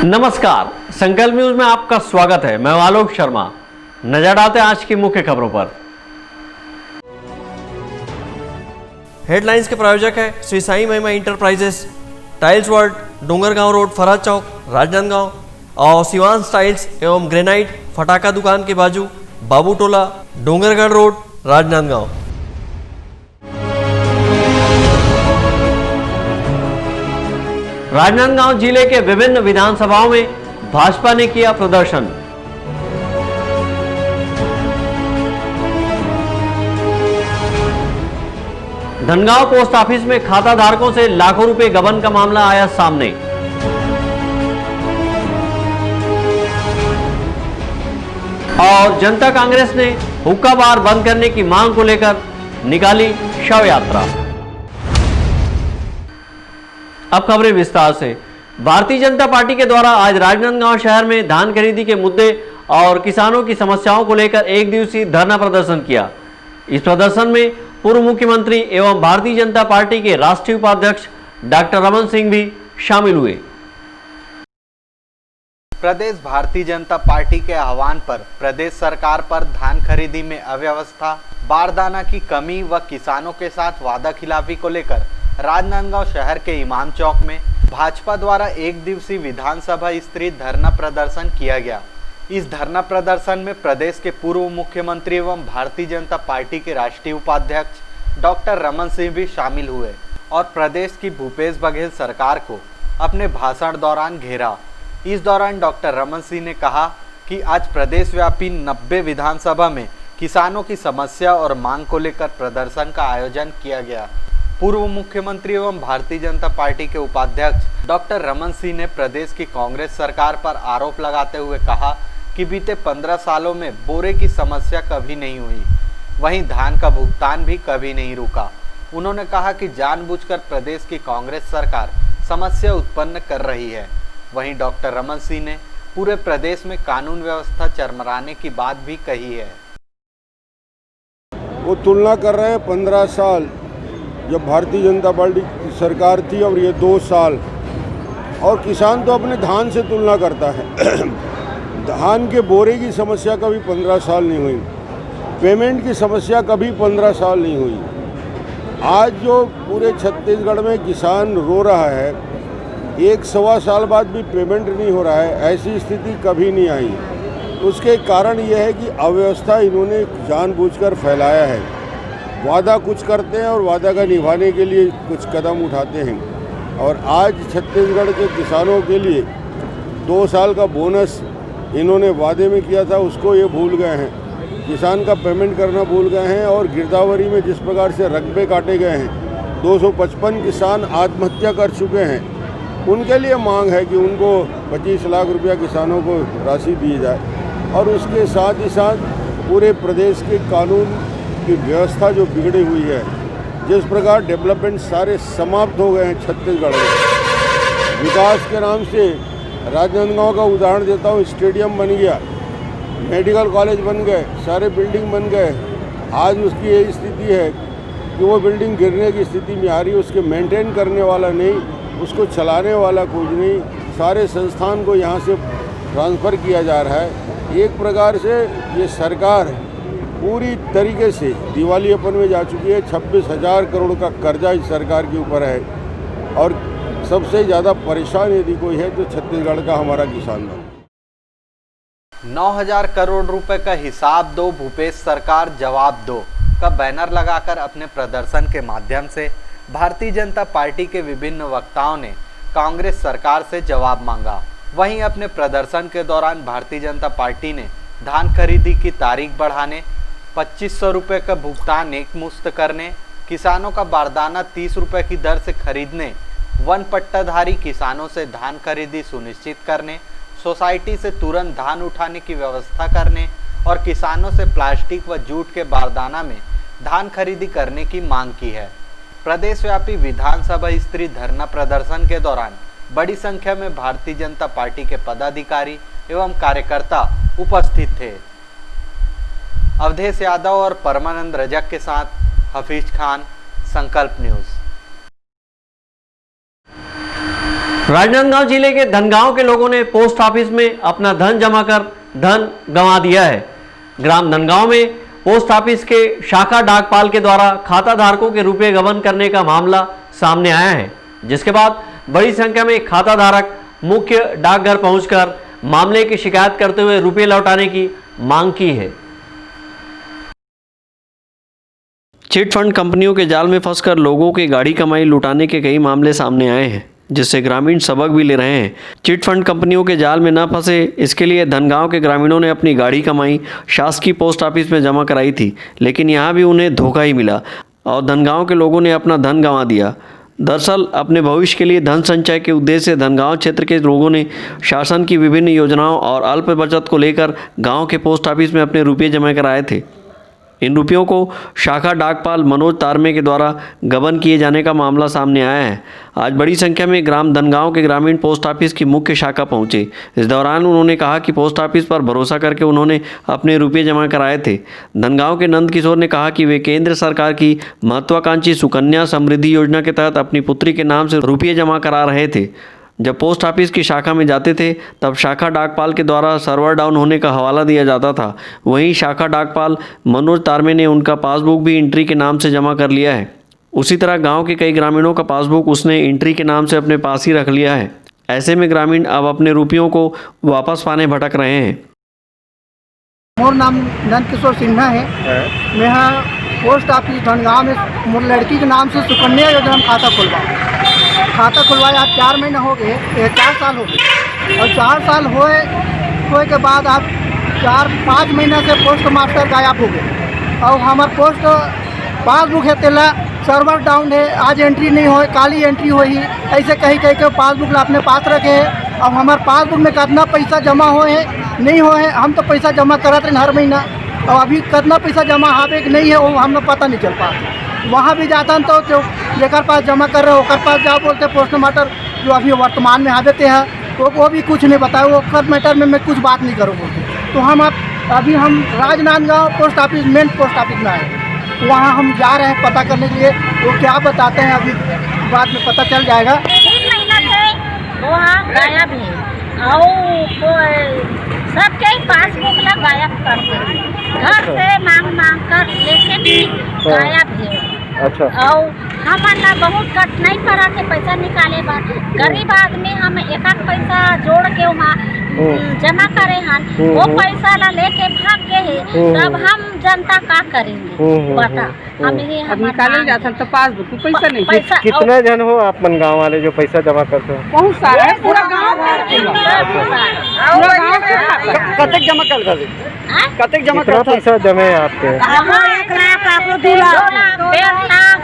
नमस्कार, संकल्प न्यूज में आपका स्वागत है। मैं आलोक शर्मा। नजर डालते हैं आज की मुख्य खबरों पर। हेडलाइंस के प्रायोजक है Shri Sai Mahima enterprises, tiles world, Dongargaon road, Faraz Chowk, Rajnandgaon और सिवान टाइल्स एवं ग्रेनाइट फटाका दुकान के बाजू, बाबू टोला, डोंगरगढ़ रोड, राजनांदगांव। राजनांदगांव जिले के विभिन्न विधानसभाओं में भाजपा ने किया प्रदर्शन। धनगांव पोस्ट ऑफिस में खाता धारकों से लाखों रुपए गबन का मामला आया सामने। और जनता कांग्रेस ने हुक्का बार बंद करने की मांग को लेकर निकाली शव यात्रा। अब खबरें विस्तार से। भारतीय जनता पार्टी के द्वारा आज राजनांदगांव शहर में धान खरीदी के मुद्दे और किसानों की समस्याओं को लेकर एक दिवसीय धरना प्रदर्शन किया। इस प्रदर्शन में पूर्व मुख्यमंत्री एवं भारतीय जनता पार्टी के राष्ट्रीय उपाध्यक्ष डॉक्टर रमन सिंह भी शामिल हुए। प्रदेश भारतीय जनता पार्टी के आह्वान पर प्रदेश सरकार पर धान खरीदी में अव्यवस्था, बारदाना की कमी व किसानों के साथ वादा खिलाफी को लेकर राजनांदगांव शहर के इमाम चौक में भाजपा द्वारा एक दिवसीय विधानसभा स्तरीय धरना प्रदर्शन किया गया। इस धरना प्रदर्शन में प्रदेश के पूर्व मुख्यमंत्री एवं भारतीय जनता पार्टी के राष्ट्रीय उपाध्यक्ष डॉक्टर रमन सिंह भी शामिल हुए और प्रदेश की भूपेश बघेल सरकार को अपने भाषण दौरान घेरा। इस दौरान डॉक्टर रमन सिंह ने कहा कि आज प्रदेश व्यापी 90 विधानसभा में किसानों की समस्या और मांग को लेकर प्रदर्शन का आयोजन किया गया। पूर्व मुख्यमंत्री एवं भारतीय जनता पार्टी के उपाध्यक्ष डॉक्टर रमन सिंह ने प्रदेश की कांग्रेस सरकार पर आरोप लगाते हुए कहा कि बीते 15 सालों में बोरे की समस्या कभी नहीं हुई, वहीं धान का भुगतान भी कभी नहीं रुका। उन्होंने कहा कि जानबूझकर प्रदेश की कांग्रेस सरकार समस्या उत्पन्न कर रही है। वहीं डॉक्टर रमन सिंह ने पूरे प्रदेश में कानून व्यवस्था चरमराने की बात भी कही है। वो तुलना कर रहे हैं 15 साल जब भारतीय जनता पार्टी की सरकार थी और ये 2 साल, और किसान तो अपने धान से तुलना करता है। धान के बोरे की समस्या कभी 15 साल नहीं हुई, पेमेंट की समस्या कभी 15 साल नहीं हुई। आज जो पूरे छत्तीसगढ़ में किसान रो रहा है, 1-1.25 साल बाद भी पेमेंट नहीं हो रहा है, ऐसी स्थिति कभी नहीं आई। उसके कारण यह है कि अव्यवस्था इन्होंने जानबूझकर फैलाया है। वादा कुछ करते हैं और वादा का निभाने के लिए कुछ कदम उठाते हैं। और आज छत्तीसगढ़ के किसानों के लिए 2 साल का बोनस इन्होंने वादे में किया था, उसको ये भूल गए हैं। किसान का पेमेंट करना भूल गए हैं। और गिरदावरी में जिस प्रकार से रकबे काटे गए हैं, 255 किसान आत्महत्या कर चुके हैं। उनके लिए मांग है कि उनको 25 लाख रुपया किसानों को राशि दी जाए। और उसके साथ ही साथ पूरे प्रदेश के कानून की व्यवस्था जो बिगड़ी हुई है, जिस प्रकार डेवलपमेंट सारे समाप्त हो गए हैं छत्तीसगढ़ में। विकास के नाम से राजनांदगांव का उदाहरण देता हूँ, स्टेडियम बन गया, मेडिकल कॉलेज बन गए, सारे बिल्डिंग बन गए। आज उसकी यही स्थिति है कि वो बिल्डिंग गिरने की स्थिति में आ रही है। उसके मेंटेन करने वाला नहीं, उसको चलाने वाला कुछ नहीं, सारे संस्थान को यहाँ से ट्रांसफ़र किया जा रहा है। एक प्रकार से ये सरकार पूरी तरीके से दिवालियापन में जा चुकी है। 26,000 करोड़ का कर्जा इस सरकार के ऊपर है। और सबसे ज़्यादा परेशान यदि कोई है तो छत्तीसगढ़ का हमारा किसान है। 9,000 करोड़ रुपए का हिसाब दो, भूपेश सरकार जवाब दो का बैनर लगाकर अपने प्रदर्शन के माध्यम से भारतीय जनता पार्टी के विभिन्न वक्ताओं ने कांग्रेस सरकार से जवाब मांगा। वहीं अपने प्रदर्शन के दौरान भारतीय जनता पार्टी ने धान खरीदी की तारीख बढ़ाने, 2500 रुपये का भुगतान एक मुश्त करने, किसानों का बारदाना 30 रुपये की दर से खरीदने, वन पट्टाधारी किसानों से धान खरीदी सुनिश्चित करने, सोसाइटी से तुरंत धान उठाने की व्यवस्था करने और किसानों से प्लास्टिक व जूट के बारदाना में धान खरीदी करने की मांग की है। प्रदेशव्यापी विधानसभा स्तरीय धरना प्रदर्शन के दौरान बड़ी संख्या में भारतीय जनता पार्टी के पदाधिकारी एवं कार्यकर्ता उपस्थित थे। अवधेश यादव और परमानंद रजक के साथ हफीज खान, संकल्प न्यूज। राजनांदगांव जिले के धनगांव के लोगों ने पोस्ट ऑफिस में अपना धन जमा कर धन गंवा दिया है। ग्राम धनगांव में पोस्ट ऑफिस के शाखा डाकपाल के द्वारा खाता धारकों के रुपए गबन करने का मामला सामने आया है, जिसके बाद बड़ी संख्या में खाता धारक मुख्य डाकघर पहुंचकर मामले की शिकायत करते हुए रुपए लौटाने की मांग की है। चिट फंड कंपनियों के जाल में फंसकर लोगों की गाढ़ी कमाई लुटाने के कई मामले सामने आए हैं, जिससे ग्रामीण सबक भी ले रहे हैं। चिट फंड कंपनियों के जाल में न फंसे, इसके लिए धनगांव के ग्रामीणों ने अपनी गाढ़ी कमाई शासकीय पोस्ट ऑफिस में जमा कराई थी, लेकिन यहां भी उन्हें धोखा ही मिला और धनगांव के लोगों ने अपना धन गंवा दिया। दरअसल अपने भविष्य के लिए धन संचय के उद्देश्य से धनगांव क्षेत्र के लोगों ने शासन की विभिन्न योजनाओं और अल्प बचत को लेकर गाँव के पोस्ट ऑफिस में अपने रुपये जमा कराए थे। इन रुपयों को शाखा डाकपाल मनोज तारमे के द्वारा गबन किए जाने का मामला सामने आया है। आज बड़ी संख्या में ग्राम धनगांव के ग्रामीण पोस्ट ऑफिस की मुख्य शाखा पहुंचे। इस दौरान उन्होंने कहा कि पोस्ट ऑफिस पर भरोसा करके उन्होंने अपने रुपये जमा कराए थे। धनगांव के नंद किशोर ने कहा कि वे केंद्र सरकार की महत्वाकांक्षी सुकन्या समृद्धि योजना के तहत अपनी पुत्री के नाम से रुपये जमा करा रहे थे। जब पोस्ट ऑफिस की शाखा में जाते थे तब शाखा डाकपाल के द्वारा सर्वर डाउन होने का हवाला दिया जाता था। वहीं शाखा डाकपाल मनोज तारमे ने उनका पासबुक भी एंट्री के नाम से जमा कर लिया है। उसी तरह गांव के कई ग्रामीणों का पासबुक उसने एंट्री के नाम से अपने पास ही रख लिया है। ऐसे में ग्रामीण अब अपने रुपयों को वापस पाने भटक रहे हैं। मोर नाम नंद किशोर सिन्हा है। मैं यहाँ पोस्ट ऑफिस धनगांव में मोर लड़की के नाम से सुकन्या योजना में खाता खुलवाया। आज 4 महीने हो गए, 4 साल हो गए और 4 साल होए के बाद आज 4-5 महीना से पोस्ट मास्टर गायब हो गए और हमारे पोस्ट पासबुक है तेला सर्वर डाउन है। आज एंट्री नहीं हो, काली एंट्री हो ही ऐसे कहीं के पासबुक अपने पास रखे है। अब हमारे पासबुक में कितना पैसा जमा हो है नहीं हो है, हम तो पैसा जमा करते हैं हर महीना और अभी कितना पैसा जमा हावे कि नहीं है वो हमें पता नहीं चल पाता। वहाँ भी जाता तो जो जेकर पास जमा कर रहे हो पास जाओ बोलते पोस्ट मास्टर जो अभी वर्तमान में आते हैं वो भी कुछ नहीं बताए, वो कर मैटर में मैं कुछ बात नहीं करूँ बोलते। तो हम अभी हम Rajnandgaon post office main post office में आए, वहाँ हम जा रहे हैं पता करने के लिए। वो क्या बताते हैं अभी बाद में पता चल जाएगा। 3 महीना से वहाँ गायब है और सबके पासबुक ला गायब करते हैं, घर से मांग कर लेके भी गायब है। अच्छा। और हमारा बहुत कठिनाई पड़ा के पैसा निकाले बाद गरीब आदमी हम एक पैसा जोड़ के वहाँ जमा करे हन, वो पैसा ला लेके भाग गए है। तब हम जनता का करेंगे बता। हम निकाले जाता तो पासबुक पैसा नहीं। कितने जन हो आप मन गाँव वाले जो पैसा जमा करते हो? बहुत सारा है, पूरा गाँव कतक जमा कर कतक जमा कर पैसा जमे है आपके? 1 लाख, आपको 2 लाख, 1.5 लाख,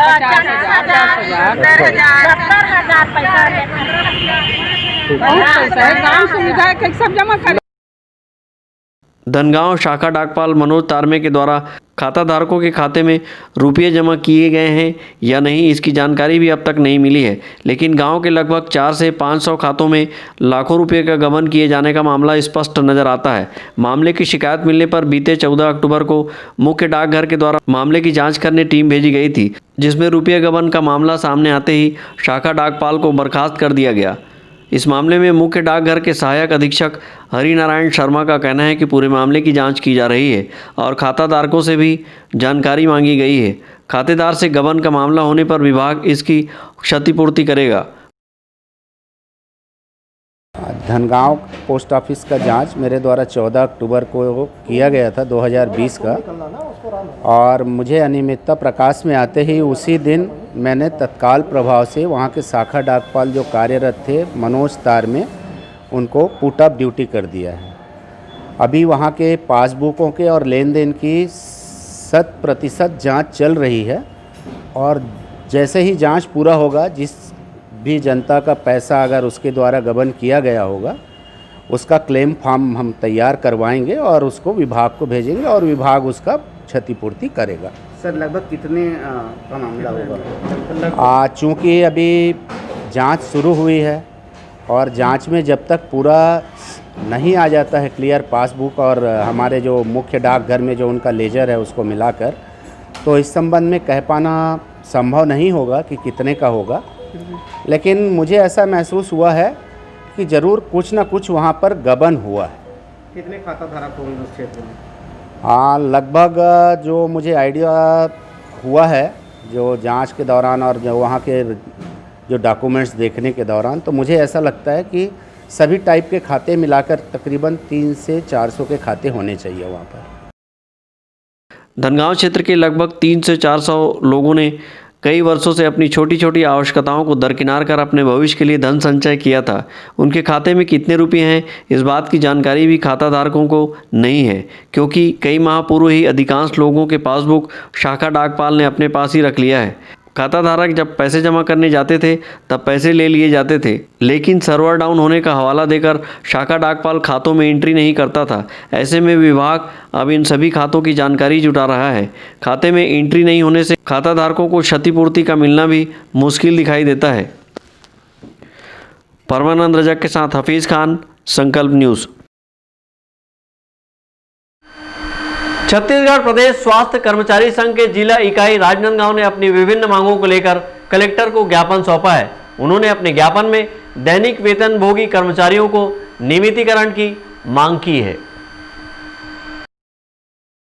50,000, 70,000 पैसा गाँव सुविधा के सब जमा कर। धनगांव शाखा डाकपाल मनोज तारमे के द्वारा खाता धारकों के खाते में रुपये जमा किए गए हैं या नहीं, इसकी जानकारी भी अब तक नहीं मिली है। लेकिन गांव के लगभग 400 से 500 खातों में लाखों रुपए का गबन किए जाने का मामला स्पष्ट नजर आता है। मामले की शिकायत मिलने पर बीते 14 अक्टूबर को मुख्य डाकघर के द्वारा मामले की जाँच करने टीम भेजी गई थी, जिसमें रुपये गबन का मामला सामने आते ही शाखा डाकपाल को बर्खास्त कर दिया गया। इस मामले में मुख्य डाकघर के सहायक अधीक्षक हरिनारायण शर्मा का कहना है कि पूरे मामले की जांच की जा रही है और खाताधारकों से भी जानकारी मांगी गई है। खातेदार से गबन का मामला होने पर विभाग इसकी क्षतिपूर्ति करेगा। धनगांव पोस्ट ऑफिस का जांच मेरे द्वारा 14 अक्टूबर को किया गया था 2020 का, और मुझे अनियमितता प्रकाश में आते ही उसी दिन मैंने तत्काल प्रभाव से वहां के शाखा डाकपाल जो कार्यरत थे मनोज तारमे, उनको पुट अप ड्यूटी कर दिया है। अभी वहां के पासबुकों के और लेन देन की 100% जाँच चल रही है और जैसे ही जाँच पूरा होगा, जिस भी जनता का पैसा अगर उसके द्वारा गबन किया गया होगा उसका क्लेम फॉर्म हम तैयार करवाएंगे और उसको विभाग को भेजेंगे और विभाग उसका क्षतिपूर्ति करेगा। सर लगभग कितने का मामला होगा? चूँकि अभी जांच शुरू हुई है और जांच में जब तक पूरा नहीं आ जाता है क्लियर पासबुक और हमारे जो मुख्य डाकघर में जो उनका लेजर है उसको मिलाकर, तो इस संबंध में कह पाना संभव नहीं होगा कि कितने का होगा। लेकिन मुझे ऐसा महसूस हुआ है कि ज़रूर कुछ ना कुछ वहाँ पर गबन हुआ है। कितने खाता धारक होंगे उस क्षेत्र में? हाँ, लगभग जो मुझे आइडिया हुआ है जो जांच के दौरान और जो वहाँ के जो डॉक्यूमेंट्स देखने के दौरान, तो मुझे ऐसा लगता है कि सभी टाइप के खाते मिलाकर तकरीबन 300 से 400 के खाते होने चाहिए वहाँ पर। धनगांव क्षेत्र के लगभग 300 से 400 लोगों ने कई वर्षों से अपनी छोटी छोटी आवश्यकताओं को दरकिनार कर अपने भविष्य के लिए धन संचय किया था। उनके खाते में कितने रुपए हैं इस बात की जानकारी भी खाता धारकों को नहीं है, क्योंकि कई माह पूर्व ही अधिकांश लोगों के पासबुक शाखा डाकपाल ने अपने पास ही रख लिया है। खाता धारक जब पैसे जमा करने जाते थे तब पैसे ले लिए जाते थे, लेकिन सर्वर डाउन होने का हवाला देकर शाखा डाकपाल खातों में एंट्री नहीं करता था। ऐसे में विभाग अब इन सभी खातों की जानकारी जुटा रहा है। खाते में एंट्री नहीं होने से खाता धारकों को क्षतिपूर्ति का मिलना भी मुश्किल दिखाई देता है। परमानंद रजक के साथ हफीज़ खान, संकल्प न्यूज़। छत्तीसगढ़ प्रदेश स्वास्थ्य कर्मचारी संघ के जिला इकाई राजनांदगांव ने अपनी विभिन्न मांगों को लेकर कलेक्टर को ज्ञापन सौंपा है। उन्होंने अपने ज्ञापन में दैनिक वेतनभोगी कर्मचारियों को नियमितीकरण की मांग की है।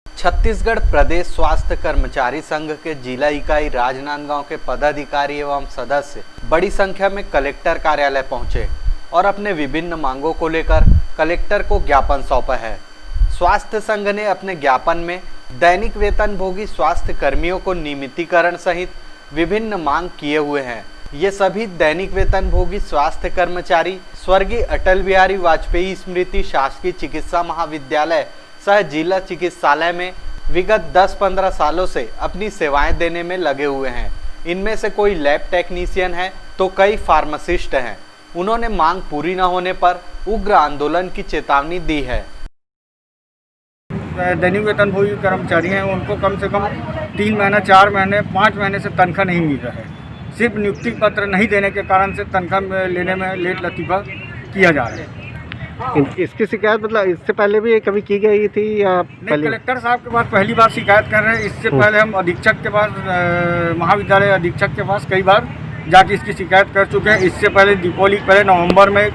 छत्तीसगढ़ प्रदेश स्वास्थ्य कर्मचारी संघ के जिला इकाई राजनांदगांव के पदाधिकारी एवं सदस्य बड़ी संख्या में कलेक्टर कार्यालय पहुंचे और अपने विभिन्न मांगों को लेकर कलेक्टर को ज्ञापन सौंपा है। स्वास्थ्य संघ ने अपने ज्ञापन में दैनिक वेतनभोगी स्वास्थ्य कर्मियों को नियमितीकरण सहित विभिन्न मांग किए हुए हैं। ये सभी दैनिक वेतनभोगी स्वास्थ्य कर्मचारी स्वर्गीय अटल बिहारी वाजपेयी स्मृति शासकीय चिकित्सा महाविद्यालय सह जिला चिकित्सालय में विगत 10-15 सालों से अपनी सेवाएं देने में लगे हुए हैं। इनमें से कोई लैब टेक्नीशियन है तो कई फार्मासिस्ट हैं। उन्होंने मांग पूरी न होने पर उग्र आंदोलन की चेतावनी दी है। दैनिक वेतनभोगी कर्मचारी हैं, उनको कम से कम 3 महीने, 4 महीने, 5 महीने से तनख्वाह नहीं मिल रहा है। सिर्फ नियुक्ति पत्र नहीं देने के कारण से तनख्वाह लेने में लेट लतीफ़ा किया जा रहा है। इसकी शिकायत मतलब इससे पहले भी कभी की गई थी या नहीं? कलेक्टर साहब के पास पहली बार शिकायत कर रहे हैं। इससे पहले हम अधीक्षक के पास, महाविद्यालय अधीक्षक के पास कई बार जाके इसकी शिकायत कर चुके हैं। इससे पहले दीपावली पहले नवंबर में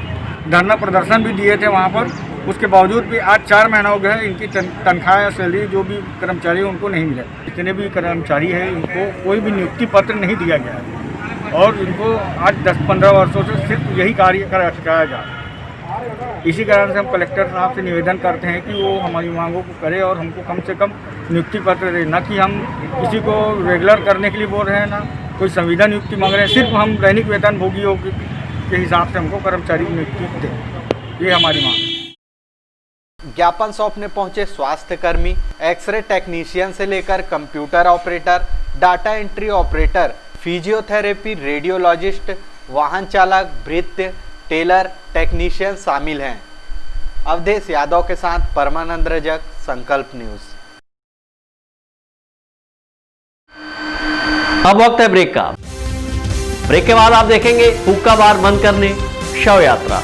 धरना प्रदर्शन भी दिए थे वहाँ पर। उसके बावजूद भी आज 4 महीना हो गया है, इनकी तनख्वाह या सैलरी जो भी कर्मचारी है उनको नहीं मिला। जितने भी कर्मचारी हैं इनको कोई भी नियुक्ति पत्र नहीं दिया गया है और इनको आज 10-15 वर्षों से सिर्फ यही कार्य कराया जा रहा है। इसी कारण से हम कलेक्टर साहब से निवेदन करते हैं कि वो हमारी मांगों को करे और हमको कम से कम नियुक्ति पत्र दे। न कि हम किसी को रेगुलर करने के लिए बोल रहे हैं, ना कोई संविदा नियुक्ति मांग रहे हैं। सिर्फ हम दैनिक वेतनभोगियों के हिसाब से हमको कर्मचारी नियुक्ति दें, ये हमारी मांग है। ज्ञापन सौंपने पहुंचे स्वास्थ्य कर्मी एक्सरे टेक्नीशियन से लेकर computer operator, data entry operator, physiotherapy, radiologist, वाहन चालक, भृत्य, टेलर, टेक्नीशियन शामिल हैं। अवधेश यादव के साथ परमानंद रजक, संकल्प न्यूज। अब वक्त है ब्रेक का। ब्रेक के बाद आप देखेंगे हुक्का बार बंद करने, शव यात्रा।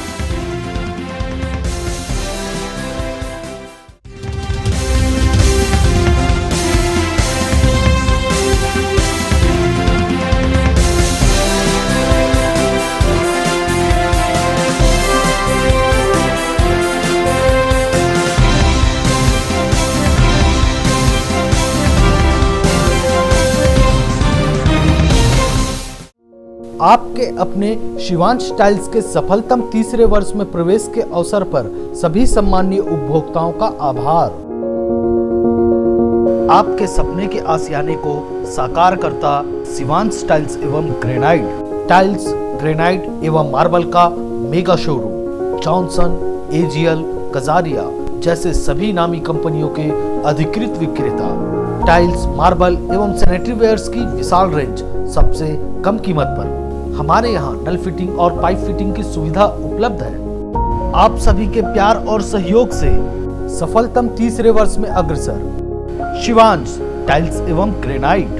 आपके अपने शिवांश टाइल्स के सफलतम तीसरे वर्ष में प्रवेश के अवसर पर सभी सम्मानीय उपभोक्ताओं का आभार। आपके सपने के आशियाने को साकार करता शिवांश टाइल्स एवं ग्रेनाइट टाइल्स, ग्रेनाइट एवं मार्बल का mega showroom. Johnson, AGL, Kajaria जैसे सभी नामी कंपनियों के अधिकृत विक्रेता। टाइल्स, मार्बल एवं सैनिटरी वेयर्स की विशाल रेंज सबसे कम कीमत पर। हमारे यहाँ नल फिटिंग और पाइप फिटिंग की सुविधा उपलब्ध है। आप सभी के प्यार और सहयोग से सफलतम तीसरे वर्ष में अग्रसर शिवांश टाइल्स एवं ग्रेनाइट।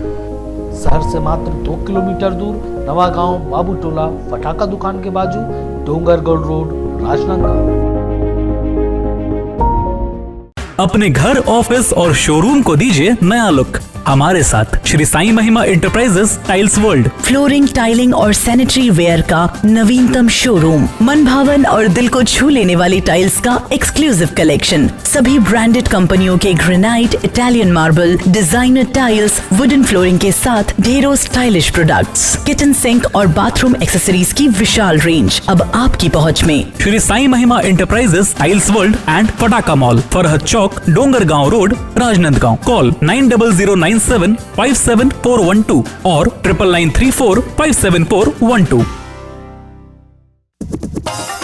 शहर से मात्र 2 किलोमीटर दूर, नवागांव, बाबूटोला, फटाका दुकान के बाजू, डोंगरगढ़ रोड, राजनांदगांव। अपने घर, ऑफिस और शोरूम को दीजिए नया लुक। हमारे साथ Shri Sai Mahima enterprises tiles world, flooring, tiling और सैनिटरी वेयर का नवीनतम शोरूम, मन भावन और दिल को छू लेने वाली टाइल्स का एक्सक्लूसिव कलेक्शन, सभी ब्रांडेड कंपनियों के granite, Italian marble, designer tiles, wooden flooring के साथ ढेरों स्टाइलिश प्रोडक्ट्स, किचन सिंक और बाथरूम एक्सेसरीज की विशाल रेंज अब आपकी पहुंच में। Shri Sai Mahima enterprises tiles world and Pataka mall, Farhad Chowk, Dongargaon road, Rajnandgaon. Call 9009757412 और 9994574112।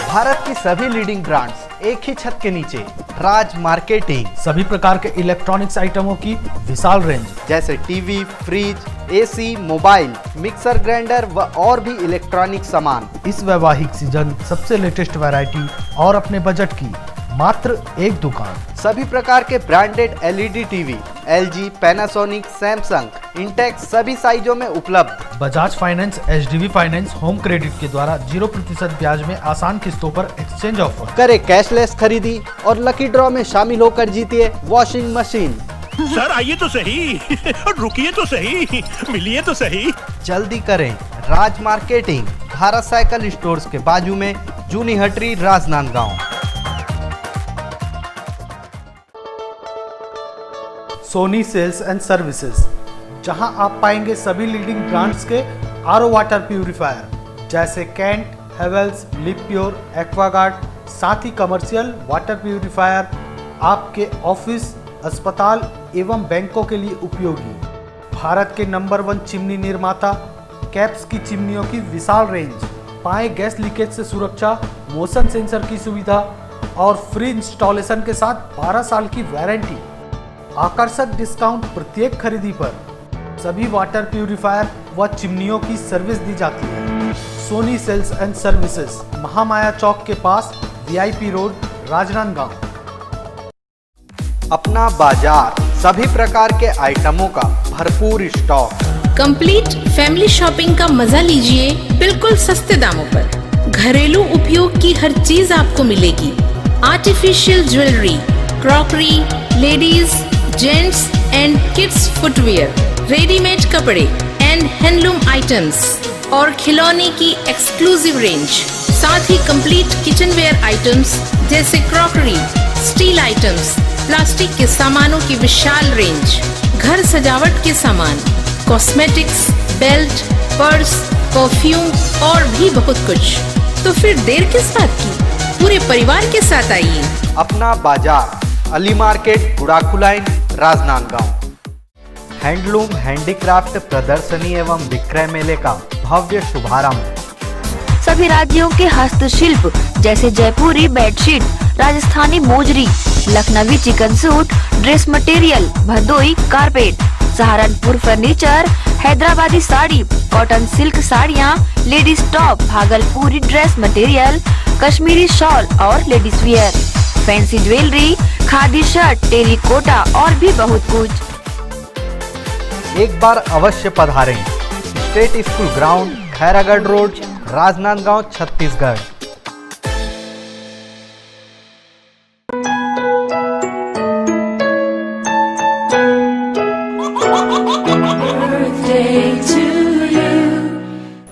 भारत की सभी लीडिंग ब्रांड्स एक ही छत के नीचे, राज मार्केटिंग। सभी प्रकार के इलेक्ट्रॉनिक्स आइटमों की विशाल रेंज, जैसे TV, fridge, AC, mobile, mixer grinder व और भी इलेक्ट्रॉनिक सामान। इस वैवाहिक सीजन सबसे लेटेस्ट वैरायटी और अपने बजट की मात्र एक दुकान। सभी प्रकार के branded LED TV, LG, Panasonic, Samsung, Intex सभी साइजों में उपलब्ध। Bajaj finance, HDB finance home credit के द्वारा 0% ब्याज में आसान किस्तों पर एक्सचेंज ऑफर। करे कैशलेस खरीदी और लकी ड्रॉ में शामिल होकर जीतिए वॉशिंग मशीन। सर आइए तो सही, रुकिए तो सही, मिलिए तो सही। जल्दी करें, Raj marketing, Bharat cycle stores के बाजू में, Juni Hatri, Rajnandgaon. Soni sales and services, जहां आप पाएंगे सभी लीडिंग ब्रांड्स के आरओ वाटर प्यूरिफायर जैसे Kent, Havells, Livpure, Aquaguard, साथ ही कमर्शियल वाटर प्यूरिफायर आपके ऑफिस, अस्पताल एवं बैंकों के लिए उपयोगी। भारत के नंबर 1 चिमनी निर्माता कैप्स की चिमनियों की विशाल रेंज, पाएं गैस लीकेज से सुरक्षा, मोशन सेंसर की सुविधा और फ्री इंस्टॉलेशन के साथ 12 साल की वारंटी, आकर्षक डिस्काउंट प्रत्येक खरीदी पर। सभी वाटर प्यूरिफायर व चिमनियों की सर्विस दी जाती है। Soni sales and services, Mahamaya Chowk के पास, वीआईपी रोड, राजनांदगांव। अपना बाजार, सभी प्रकार के आइटमों का भरपूर स्टॉक। कंप्लीट फैमिली शॉपिंग का मजा लीजिए बिल्कुल सस्ते दामों पर। घरेलू उपयोग की हर चीज आपको मिलेगी। Artificial jewellery, crockery, ladies, gents and kids footwear, readymade कपड़े एंड हैंडलूम आइटम्स और खिलौने की एक्सक्लूसिव रेंज, साथ ही कंप्लीट किचनवेयर आइटम्स जैसे क्रॉकरी, स्टील आइटम्स, प्लास्टिक के सामानों की विशाल रेंज, घर सजावट के सामान, कॉस्मेटिक्स, बेल्ट, पर्स, परफ्यूम और भी बहुत कुछ। तो फिर देर किस बात की, पूरे परिवार के साथ आइए। अपना बाजार, अली मार्केट, गुड़ाखू लाइन, राजनांदगांव। हैंडलूम हैंडीक्राफ्ट प्रदर्शनी एवं विक्रय मेले का भव्य शुभारंभ। सभी राज्यों के हस्तशिल्प जैसे Jaipuri bedsheet, Rajasthani mojari, Lucknowi chikan suit, dress material, Bhadohi carpet, Saharanpur furniture, Hyderabadi sari, cotton silk साड़ियाँ, ladies top, Bhagalpuri dress material, Kashmiri shawl और ladies wear, fancy jewellery, khadi shirt, terracotta और भी बहुत कुछ। एक बार अवश्य पधारें। State school ground, Khairagarh road, Rajnandgaon, Chhattisgarh.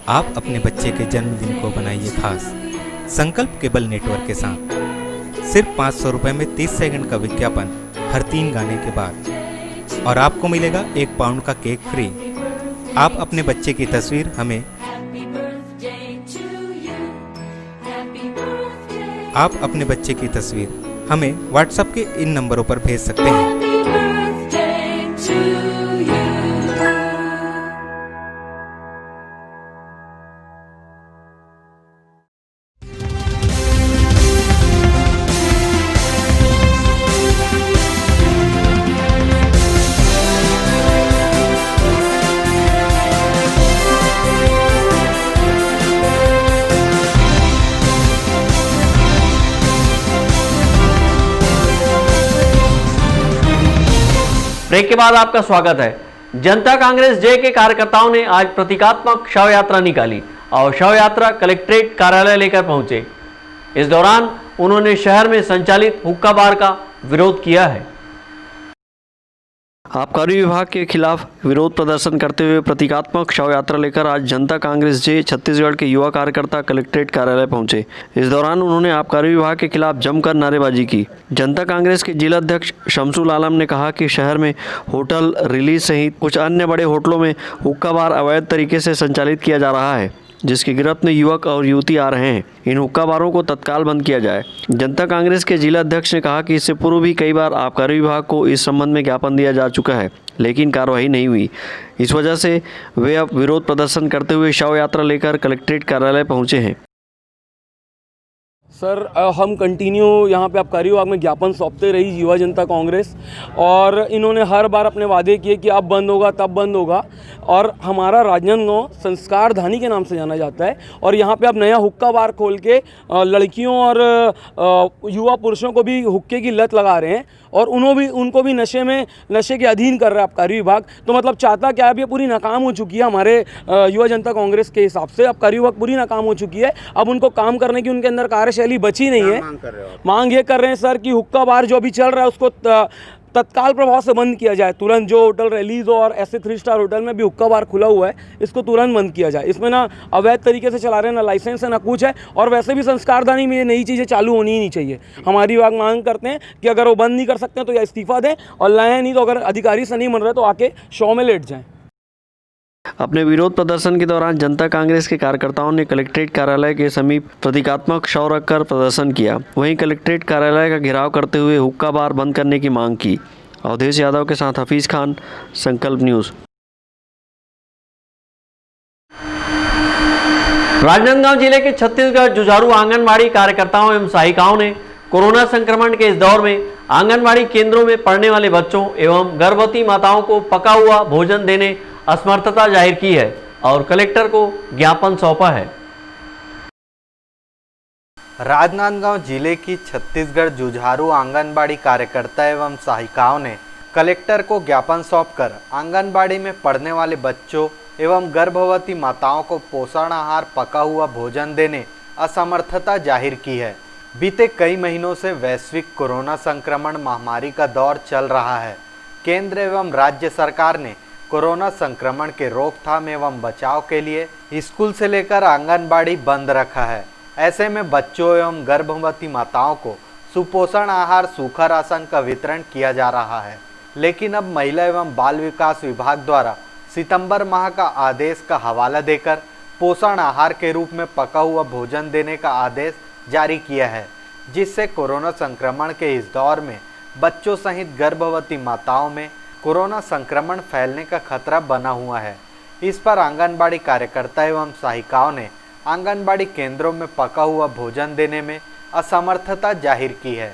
आप अपने बच्चे के जन्मदिन को बनाइए खास संकल्प केबल नेटवर्क के साथ। सिर्फ 500 रुपये में 30 सेकंड का विज्ञापन हर 3 गाने के बाद और आपको मिलेगा 1 पाउंड का केक फ्री। आप अपने बच्चे की तस्वीर हमें व्हाट्सएप के इन नंबरों पर भेज सकते हैं। ब्रेक के बाद आपका स्वागत है। जनता कांग्रेस जे के कार्यकर्ताओं ने आज प्रतीकात्मक शव यात्रा निकाली और शव यात्रा कलेक्ट्रेट कार्यालय लेकर पहुंचे। इस दौरान उन्होंने शहर में संचालित हुक्का बार का विरोध किया है। आबकारी विभाग के खिलाफ विरोध प्रदर्शन करते हुए प्रतीकात्मक शव यात्रा लेकर आज जनता कांग्रेस जे छत्तीसगढ़ के युवा कार्यकर्ता कलेक्ट्रेट कार्यालय पहुंचे। इस दौरान उन्होंने आबकारी विभाग के खिलाफ जमकर नारेबाजी की। जनता कांग्रेस के जिला अध्यक्ष शमसुल आलम ने कहा कि शहर में होटल रिलीज सहित कुछ अन्य बड़े होटलों में हुक्का बार अवैध तरीके से संचालित किया जा रहा है, जिसकी गिरफ्त में युवक और युवती आ रहे हैं। इन हुक्का बारों को तत्काल बंद किया जाए। जनता कांग्रेस के जिला अध्यक्ष ने कहा कि इससे पूर्व भी कई बार आबकारी विभाग को इस संबंध में ज्ञापन दिया जा चुका है, लेकिन कार्रवाई नहीं हुई। इस वजह से वे अब विरोध प्रदर्शन करते हुए शव यात्रा लेकर कलेक्ट्रेट कार्यालय पहुंचे हैं। सर, हम कंटिन्यू यहाँ पे आबकारी विभाग में ज्ञापन सौंपते रही युवा जनता कांग्रेस, और इन्होंने हर बार अपने वादे किए कि अब बंद होगा तब बंद होगा। और हमारा राजनांदगांव संस्कार धानी के नाम से जाना जाता है, और यहाँ पे अब नया हुक्का बार खोल के लड़कियों और युवा पुरुषों को भी हुक्के की लत लगा रहे हैं, और उनको भी नशे के अधीन कर रहा है आबकारी विभाग। तो मतलब चाहता क्या है, अब ये पूरी नाकाम हो चुकी है हमारे युवा जनता कांग्रेस के हिसाब से। आबकारी विभाग पूरी नाकाम हो चुकी है। अब उनको काम करने की उनके अंदर कार्यशैली बची नहीं है। मांग ये कर रहे हैं सर कि हुक्का बार जो अभी चल रहा है उसको तत्काल प्रभाव से बंद किया जाए। तुरंत जो होटल रिलीज और ऐसे 3 स्टार होटल में भी हुक्का बार खुला हुआ है, इसको तुरंत बंद किया जाए। इसमें ना अवैध तरीके से चला रहे हैं, ना लाइसेंस है ना कुछ है, और वैसे भी संस्कारदानी में ये नई चीज़ें चालू होनी ही नहीं चाहिए। हमारी विभाग मांग करते हैं कि अगर वो बंद नहीं कर सकते हैं तो या इस्तीफा दें, और लाएँ नहीं तो अगर अधिकारी से नहीं बन रहे तो आके शो में लेट जाएँ। अपने विरोध प्रदर्शन के दौरान जनता कांग्रेस के कार्यकर्ताओं ने कलेक्ट्रेट कार्यालय के समीप प्रतीकात्मक शव रखकर प्रदर्शन किया। वहीं कलेक्ट्रेट कार्यालय का घेराव करते हुए हुक्का बार बंद करने की मांग की। अवधेश यादव के साथ हफीज खान, संकल्प न्यूज। राजनांदगांव जिले के छत्तीसगढ़ जुझारू आंगनबाड़ी कार्यकर्ताओं एवं सहायिकाओं ने कोरोना संक्रमण के इस दौर में आंगनबाड़ी केंद्रों में पढ़ने वाले बच्चों एवं गर्भवती माताओं को पका हुआ भोजन देने असमर्थता जाहिर की है और कलेक्टर को ज्ञापन सौंपा है। राजनांदगांव जिले की छत्तीसगढ़ जुझारू आंगनबाड़ी कार्यकर्ता एवं सहायिकाओं ने कलेक्टर को ज्ञापन सौंपकर आंगनबाड़ी में पढ़ने वाले बच्चों एवं गर्भवती माताओं को पोषण आहार पका हुआ भोजन देने असमर्थता जाहिर की है। बीते कई महीनों से वैश्विक कोरोना संक्रमण महामारी का दौर चल रहा है। केंद्र एवं राज्य सरकार ने कोरोना संक्रमण के रोकथाम एवं बचाव के लिए स्कूल से लेकर आंगनबाड़ी बंद रखा है। ऐसे में बच्चों एवं गर्भवती माताओं को सुपोषण आहार सूखा राशन का वितरण किया जा रहा है, लेकिन अब महिला एवं बाल विकास विभाग द्वारा सितंबर माह का आदेश का हवाला देकर पोषण आहार के रूप में पका हुआ भोजन देने का आदेश जारी किया है, जिससे कोरोना संक्रमण के इस दौर में बच्चों सहित गर्भवती माताओं में कोरोना संक्रमण फैलने का खतरा बना हुआ है। इस पर आंगनबाड़ी कार्यकर्ता एवं सहायिकाओं ने आंगनबाड़ी केंद्रों में पका हुआ भोजन देने में असमर्थता जाहिर की है।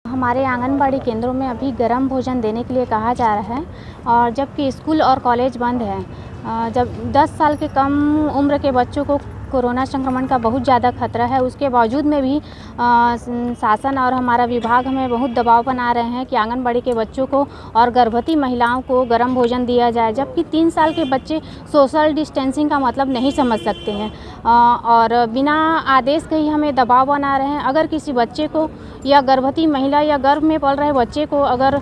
हमारे आंगनबाड़ी केंद्रों में अभी गर्म भोजन देने के लिए कहा जा रहा है, और जबकि स्कूल और कॉलेज बंद है। जब 10 साल के कम उम्र के बच्चों को कोरोना संक्रमण का बहुत ज़्यादा खतरा है, उसके बावजूद में भी शासन और हमारा विभाग हमें बहुत दबाव बना रहे हैं कि आंगनबाड़ी के बच्चों को और गर्भवती महिलाओं को गर्म भोजन दिया जाए, जबकि 3 साल के बच्चे सोशल डिस्टेंसिंग का मतलब नहीं समझ सकते हैं, और बिना आदेश के ही हमें दबाव बना रहे हैं। अगर किसी बच्चे को या गर्भवती महिला या गर्भ में पल रहे बच्चे को अगर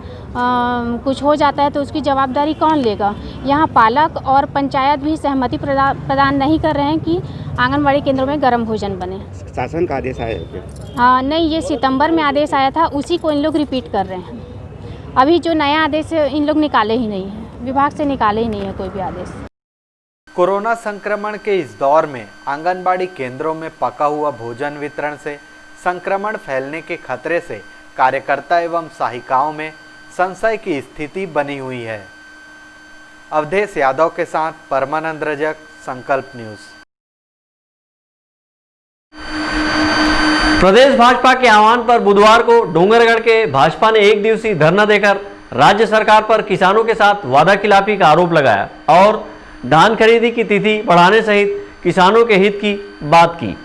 कुछ हो जाता है तो उसकी जवाबदारी कौन लेगा? यहाँ पालक और पंचायत भी सहमति प्रदान नहीं कर रहे हैं कि आंगनबाड़ी केंद्रों में गर्म भोजन बने। शासन का आदेश आया है? हाँ, नहीं, ये सितंबर में आदेश आया था, उसी को इन लोग रिपीट कर रहे हैं। अभी जो नया आदेश इन लोग निकाले ही नहीं है, विभाग से निकाले ही नहीं है कोई भी आदेश। कोरोना संक्रमण के इस दौर में आंगनबाड़ी केंद्रों में पका हुआ भोजन वितरण से संक्रमण फैलने के खतरे से कार्यकर्ता एवं सहायिकाओं में संशय की स्थिति बनी हुई है। अवधेश यादव के साथ परमानंद रजक, संकल्प न्यूज। प्रदेश भाजपा के आह्वान पर बुधवार को डोंगरगढ़ के भाजपा ने 1 दिवसीय धरना देकर राज्य सरकार पर किसानों के साथ वादाखिलाफी का आरोप लगाया और धान खरीदी की तिथि बढ़ाने सहित किसानों के हित की बात की।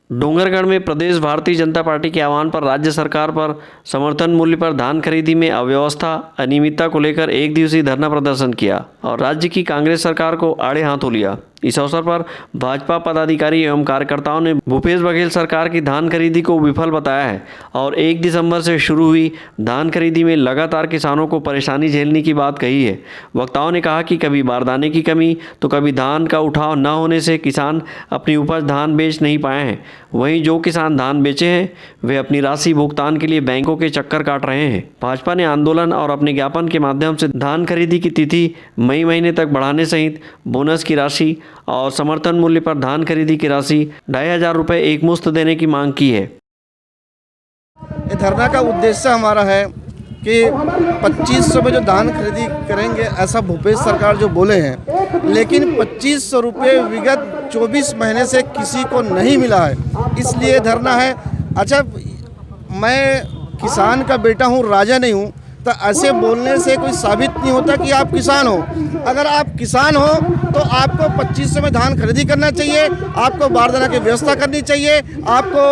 डोंगरगढ़ में प्रदेश भारतीय जनता पार्टी के आह्वान पर राज्य सरकार पर समर्थन मूल्य पर धान खरीदी में अव्यवस्था, अनियमितता को लेकर 1 दिवसीय धरना प्रदर्शन किया और राज्य की कांग्रेस सरकार को आड़े हाथों लिया। इस अवसर पर भाजपा पदाधिकारी एवं कार्यकर्ताओं ने भूपेश बघेल सरकार की धान खरीदी को विफल बताया है और 1 दिसंबर से शुरू हुई धान खरीदी में लगातार किसानों को परेशानी झेलने की बात कही है। वक्ताओं ने कहा कि कभी बारदाने की कमी तो कभी धान का उठाव न होने से किसान अपनी उपज धान बेच नहीं पाए हैं। वहीं जो किसान धान बेचे हैं वे अपनी राशि भुगतान के लिए बैंकों के चक्कर काट रहे हैं। भाजपा ने आंदोलन और अपने ज्ञापन के माध्यम से धान खरीदी की तिथि मई महीने तक बढ़ाने सहित बोनस की राशि और समर्थन मूल्य पर धान खरीदी की राशि 2,500 रुपये एक मुश्त देने की मांग की है। ये धरना का उद्देश्य हमारा है कि 2500 में जो धान खरीदी करेंगे ऐसा भूपेश सरकार जो बोले हैं, लेकिन 2500 रुपये विगत 24 महीने से किसी को नहीं मिला है, इसलिए धरना है। अच्छा, मैं किसान का बेटा हूँ, राजा नहीं हूँ, तो ऐसे बोलने से कोई साबित नहीं होता कि आप किसान हो। अगर आप किसान हो तो आपको 2500 में धान खरीदी करना चाहिए, आपको बारदाना की व्यवस्था करनी चाहिए, आपको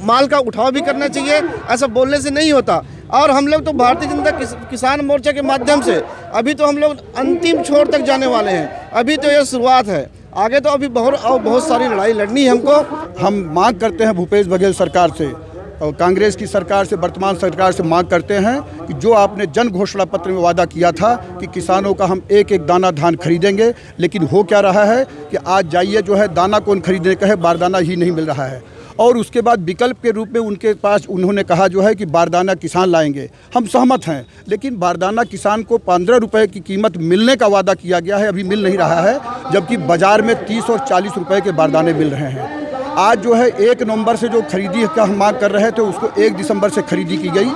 माल का उठाव भी करना चाहिए। ऐसा बोलने से नहीं होता। और हम लोग तो भारतीय जनता किसान मोर्चा के माध्यम से अभी तो हम लोग अंतिम छोर तक जाने वाले हैं। अभी तो ये शुरुआत है, आगे तो अभी बहुत सारी लड़ाई लड़नी है हमको। हम मांग करते हैं भूपेश बघेल सरकार से और कांग्रेस की सरकार से, वर्तमान सरकार से मांग करते हैं कि जो आपने जन घोषणा पत्र में वादा किया था कि किसानों का हम एक एक दाना धान खरीदेंगे, लेकिन हो क्या रहा है कि आज जाइए जो है दाना कौन खरीदने का है, बारदाना ही नहीं मिल रहा है। और उसके बाद विकल्प के रूप में उनके पास उन्होंने कहा जो है कि बारदाना किसान लाएंगे। हम सहमत हैं, लेकिन बारदाना किसान को 15 रुपये की कीमत मिलने का वादा किया गया है, अभी मिल नहीं रहा है, जबकि बाज़ार में 30 और 40 रुपये के बारदाने मिल रहे हैं। आज जो है 1 नवंबर से जो खरीदी का हम मांग कर रहे थे उसको 1 दिसंबर से खरीदी की गई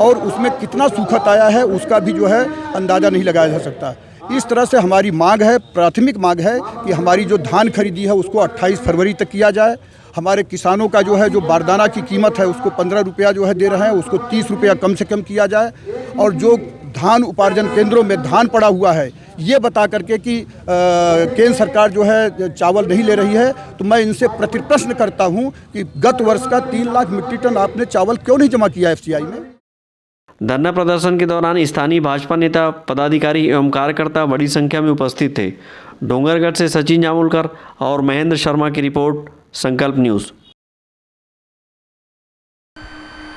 और उसमें कितना सूखत आया है उसका भी जो है अंदाज़ा नहीं लगाया जा सकता। इस तरह से हमारी मांग है, प्राथमिक मांग है कि हमारी जो धान खरीदी है उसको 28 फरवरी तक किया जाए। हमारे किसानों का जो है जो बारदाना की कीमत है उसको 15 रुपया जो है दे रहे हैं, उसको 30 रुपया कम से कम किया जाए। और जो धान उपार्जन केंद्रों में धान पड़ा हुआ है ये बता करके कि केंद्र सरकार जो है चावल नहीं ले रही है, तो मैं इनसे प्रतिप्रश्न करता हूं कि गत वर्ष का 3 लाख मीट्रिक टन आपने चावल क्यों नहीं जमा किया एफसीआई में। धरना प्रदर्शन के दौरान स्थानीय भाजपा नेता, पदाधिकारी एवं कार्यकर्ता बड़ी संख्या में उपस्थित थे। डोंगरगढ़ से सचिन जामुलकर और महेंद्र शर्मा की रिपोर्ट, संकल्प न्यूज।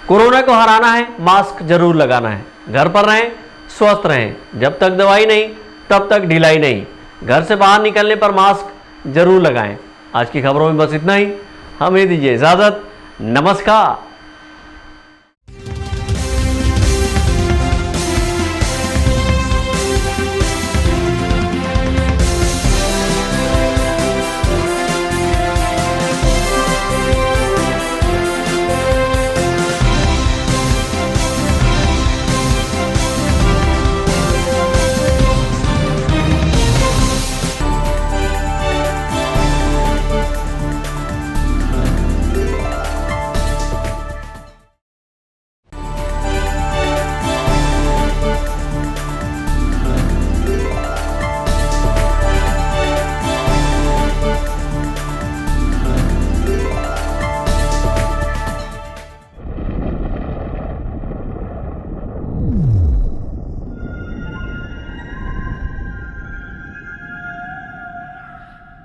कोरोना को हराना है, मास्क जरूर लगाना है। घर पर रहें, स्वस्थ रहें। जब तक दवाई नहीं तब तक ढिलाई नहीं। घर से बाहर निकलने पर मास्क जरूर लगाएं। आज की खबरों में बस इतना ही। हमें दीजिए इजाजत। नमस्कार।